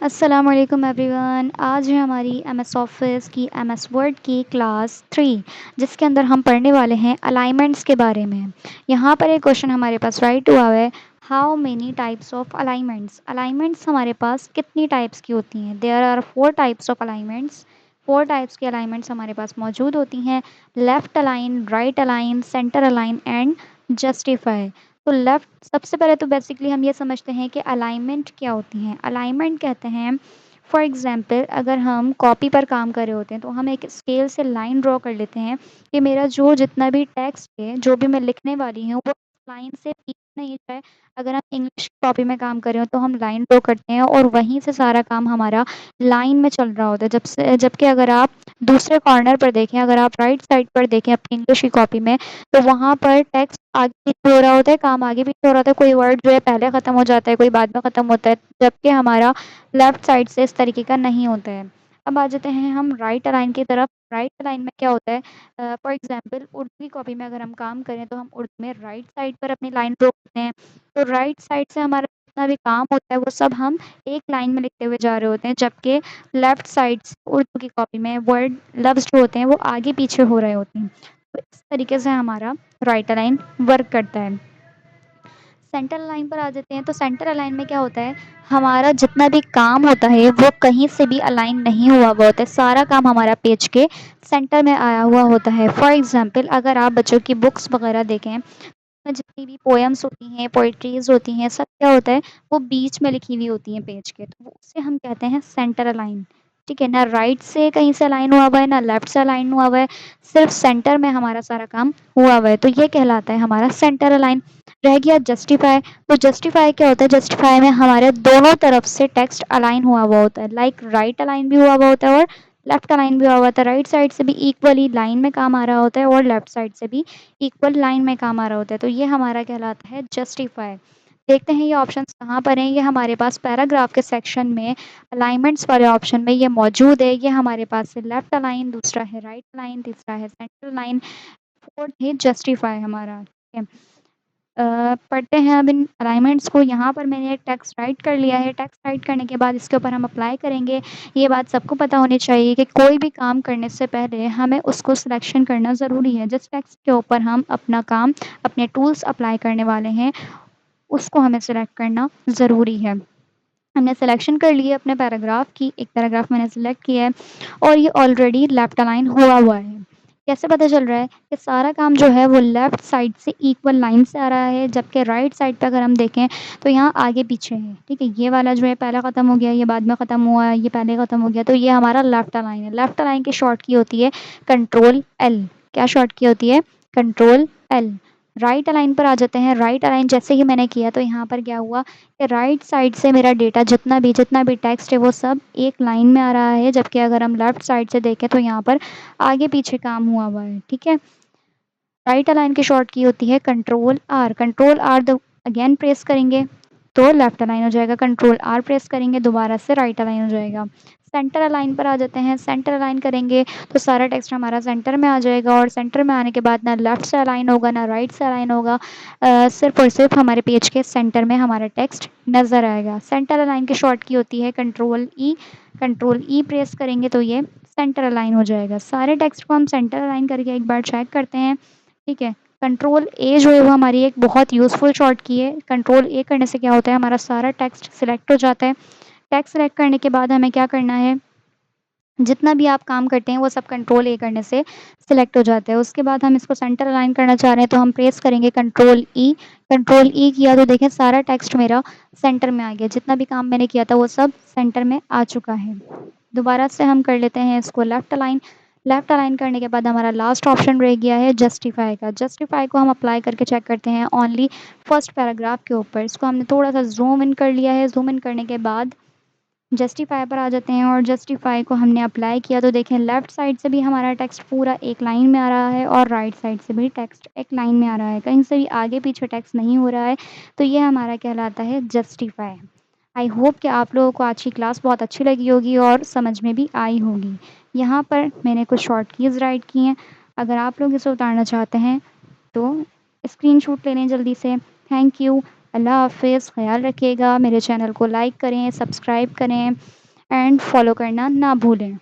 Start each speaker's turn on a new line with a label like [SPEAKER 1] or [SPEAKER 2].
[SPEAKER 1] अस्सलाम वालेकुम एवरीवन। आज है हमारी एमएस ऑफिस की एमएस वर्ड की क्लास 3, जिसके अंदर हम पढ़ने वाले हैं अलाइनमेंट्स के बारे में। यहाँ पर एक क्वेश्चन हमारे पास राइट हुआ है, how many types of alignments. Alignments हमारे पास कितनी टाइप्स की होती हैं? There are 4 types of alignments. 4 types की अलाइनमेंट्स हमारे पास मौजूद होती हैं, left align, right align, center align and justify. तो लेफ्ट सबसे पहले तो बेसिकली हम ये समझते हैं कि अलाइनमेंट क्या होती हैं। अलाइनमेंट कहते हैं, फॉर एग्जांपल अगर हम कॉपी पर काम कर रहे होते हैं तो हम एक स्केल से लाइन ड्रॉ कर लेते हैं कि मेरा जो जितना भी टेक्स्ट है, जो भी मैं लिखने वाली हूँ, वो लाइन से पीछे नहीं जाए। अगर हम इंग्लिश कॉपी में काम कर रहे हो तो हम लाइन ड्रॉ करते हैं और वहीं से सारा काम हमारा लाइन में चल रहा होता है। जबकि अगर आप दूसरे कॉर्नर पर देखें, अगर आप राइट साइड पर देखें अपनी इंग्लिश की कॉपी में, तो वहाँ पर टेक्स्ट आगे पीछे हो रहा होता है, काम आगे पीछे हो रहा होता है, कोई वर्ड जो है पहले ख़त्म हो जाता है, कोई बाद में ख़त्म होता है, जबकि हमारा लेफ्ट साइड से इस तरीके का नहीं होता है। अब आ जाते हैं हम राइट अलाइन की तरफ। राइट अलाइन में क्या होता है, फॉर एग्जांपल उर्दू की कॉपी में अगर हम काम करें तो हम उर्दू में राइट साइड पर अपनी लाइन ड्रॉ करते हैं। तो राइट साइड से हमारा जितना भी काम होता है वो सब हम एक लाइन में लिखते हुए जा रहे होते हैं, जबकि लेफ्ट साइड से उर्दू की कॉपी में वर्ड लफ्ज़ जो होते हैं वो आगे पीछे हो रहे होते हैं। तो इस तरीके से हमारा राइट अलाइन वर्क करता है। सेंटर लाइन पर आ जाते हैं, तो सेंटर अलाइन में क्या होता है, हमारा जितना भी काम होता है वो कहीं से भी अलाइन नहीं हुआ हुआ होता है, सारा काम हमारा पेज के सेंटर में आया हुआ होता है। फॉर एग्जांपल अगर आप बच्चों की बुक्स वगैरह देखें, में जितनी भी पोएम्स होती हैं, पोएट्रीज होती हैं, सब क्या होता है, वो बीच में लिखी हुई होती हैं पेज के, तो वो उसे हम कहते हैं सेंटर अलाइन। ठीक है ना, राइट से कहीं से अलाइन हुआ हुआ है, ना लेफ्ट से अलाइन हुआ हुआ है, सिर्फ सेंटर में हमारा सारा काम हुआ हुआ है, तो ये कहलाता है हमारा सेंटर अलाइन। रह गया जस्टिफाई। तो जस्टिफाई क्या होता है, जस्टिफाई में हमारे दोनों तरफ से टेक्स्ट अलाइन हुआ हुआ होता है, लाइक राइट अलाइन भी हुआ हुआ होता है और लेफ्ट अलाइन भी हुआ हुआ होता है। राइट साइड से भी इक्वली लाइन में काम आ रहा होता है और लेफ्ट साइड से भी इक्वल लाइन में काम आ रहा होता है, तो ये हमारा कहलाता है जस्टिफाई। देखते हैं ये ऑप्शंस कहाँ पर हैं। ये हमारे पास पैराग्राफ के सेक्शन में अलाइनमेंट्स वाले ऑप्शन में ये मौजूद है। ये हमारे पास है लेफ्ट अलाइन, दूसरा है राइट अलाइन, तीसरा है सेंट्रल लाइन, फोर्थ है जस्टिफाई हमारा। ठीक है, पढ़ते हैं अब इन अलाइनमेंट्स को। यहाँ पर मैंने एक टेक्स्ट राइट कर लिया है। टेक्स्ट राइट करने के बाद इसके ऊपर हम अप्लाई करेंगे। ये बात सबको पता होनी चाहिए कि कोई भी काम करने से पहले हमें उसको सिलेक्शन करना ज़रूरी है। जिस टेक्स्ट के ऊपर हम अपना काम, अपने टूल्स अप्लाई करने वाले हैं, उसको हमें सिलेक्ट करना ज़रूरी है। हमने सिलेक्शन कर लिए अपने पैराग्राफ की, एक पैराग्राफ मैंने सिलेक्ट किया है और ये ऑलरेडी लेफ्ट अलाइन हुआ हुआ है। कैसे पता चल रहा है कि सारा काम जो है वो लेफ्ट साइड से इक्वल लाइन से आ रहा है, जबकि राइट साइड पे अगर हम देखें तो यहाँ आगे पीछे है। ठीक है, ये वाला जो है पहले ख़त्म हो गया, ये बाद में ख़त्म हुआ है, ये पहले ख़त्म हो गया, तो ये हमारा लेफ्ट अलाइन है। लेफ्ट अलाइन की शॉर्ट की होती है कंट्रोल एल। क्या शॉर्ट की होती है? Control L. राइट अलाइन पर आ जाते हैं। राइट अलाइन जैसे ही मैंने किया तो यहाँ पर क्या हुआ कि राइट साइड से मेरा डेटा जितना भी टेक्स्ट है वो सब एक लाइन में आ रहा है, जबकि अगर हम लेफ्ट साइड से देखें तो यहाँ पर आगे पीछे काम हुआ हुआ है। ठीक है, राइट अलाइन की शॉर्ट की होती है control R. Control R again press करेंगे तो लेफ्ट अलाइन हो जाएगा, कंट्रोल आर प्रेस करेंगे दोबारा से राइट अलाइन हो जाएगा। सेंटर अलाइन पर आ जाते हैं। सेंटर अलाइन करेंगे तो सारा टेक्स्ट हमारा सेंटर में आ जाएगा और सेंटर में आने के बाद ना लेफ्ट से अलाइन होगा ना राइट से अलाइन होगा, सिर्फ और सिर्फ हमारे पेज के सेंटर में हमारा टेक्स्ट नज़र आएगा। सेंटर अलाइन की शॉर्ट की होती है कंट्रोल ई। कंट्रोल ई प्रेस करेंगे तो ये सेंटर अलाइन हो जाएगा। सारे टेक्स्ट को हम सेंटर अलाइन करके एक बार चेक करते हैं। ठीक है, कंट्रोल ए जो है वो हमारी एक बहुत यूज़फुल शॉर्ट की है। कंट्रोल ए करने से क्या होता है, हमारा सारा टेक्स्ट सिलेक्ट हो जाता है। टेक्स्ट सिलेक्ट करने के बाद हमें क्या करना है, जितना भी आप काम करते हैं वो सब कंट्रोल ए करने से सिलेक्ट हो जाता है। उसके बाद हम इसको सेंटर अलाइन करना चाह रहे हैं तो हम प्रेस करेंगे कंट्रोल ई। कंट्रोल ई किया तो देखें सारा टेक्स्ट मेरा सेंटर में आ गया, जितना भी काम मैंने किया था वो सब सेंटर में आ चुका है। दोबारा से हम कर लेते हैं इसको लेफ्ट अलाइन। लेफ्ट अलाइन करने के बाद हमारा लास्ट ऑप्शन रह गया है जस्टिफाई का। जस्टिफाई को हम अप्लाई करके चेक करते हैं ओनली फर्स्ट पैराग्राफ के ऊपर। इसको हमने थोड़ा सा जूम इन कर लिया है। जूम इन करने के बाद जस्टिफाई पर आ जाते हैं और जस्टिफाई को हमने अप्लाई किया तो देखें लेफ़्ट साइड से भी हमारा टेक्स्ट पूरा एक लाइन में आ रहा है और राइट साइड से भी टेक्स्ट एक लाइन में आ रहा है, कहीं से भी आगे पीछे टेक्स्ट नहीं हो रहा है, तो ये हमारा कहलाता है जस्टिफाई। आई होप कि आप लोगों को आज की क्लास बहुत अच्छी लगी होगी और समझ में भी आई होगी। यहाँ पर मैंने कुछ शॉर्ट कीज़ राइट की हैं, अगर आप लोग इसे उतारना चाहते हैं तो स्क्रीनशॉट ले लें जल्दी से। Thank you. अल्लाह हाफ़िज़, ख़याल रखिएगा। मेरे चैनल को लाइक करें, सब्सक्राइब करें एंड फॉलो करना ना भूलें।